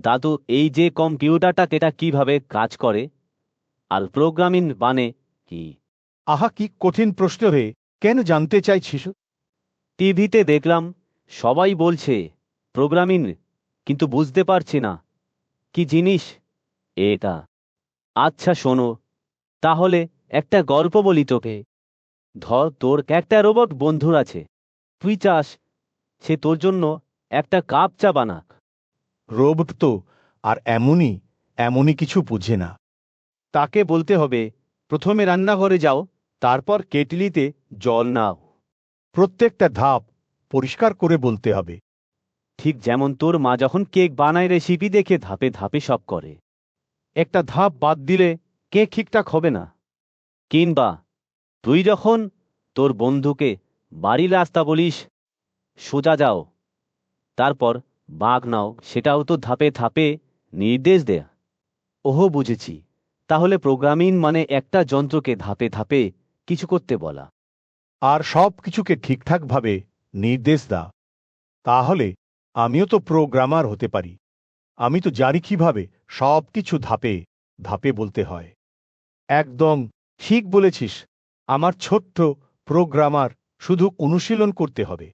দাদু, এই যে কম্পিউটারটা এটা কিভাবে কাজ করে আর প্রোগ্রামিং মানে কি? আহা, কি কঠিন প্রশ্ন রে! কেন জানতে চাইছিস? টিভিতে দেখলাম, সবাই বলছে প্রোগ্রামিং, কিন্তু বুঝতে পারছি না কি জিনিস এটা। আচ্ছা শোনো, তাহলে একটা গল্প বলি তোকে। ধর তোর একটা রোবট বন্ধুর আছে, তুই চাস সে তোর জন্য একটা কাপ চা বানাক। রোবট তো আর এমনই এমনই কিছু বুঝে না। তাকে বলতে হবে, প্রথমে রান্নাঘরে যাও, তারপর কেটলিতে জল নাও। প্রত্যেকটা ধাপ পরিষ্কার করে বলতে হবে। ঠিক যেমন তোর মা যখন কেক বানায়, রেসিপি দেখে ধাপে ধাপে সব করে। একটা ধাপ বাদ দিলে কেক ঠিকঠাক হবে না। কিংবা তুই যখন তোর বন্ধুকে বাড়ির রাস্তা বলিস, সোজা যাও, তারপর বাঘ নাও, সেটাও তো ধাপে ধাপে নির্দেশ দেয়া। ওহো, বুঝেছি। তাহলে প্রোগ্রামিং মানে একটা যন্ত্রকে ধাপে ধাপে কিছু করতে বলা। আর সব কিছুকে ঠিকঠাকভাবে নির্দেশ দাও। তাহলে আমিও তো প্রোগ্রামার হতে পারি। আমি তো জানি কিভাবে সব কিছু ধাপে ধাপে বলতে হয়। একদম ঠিক বলেছিস। আমার ছোট্ট প্রোগ্রামার শুধু অনুশীলন করতে হবে।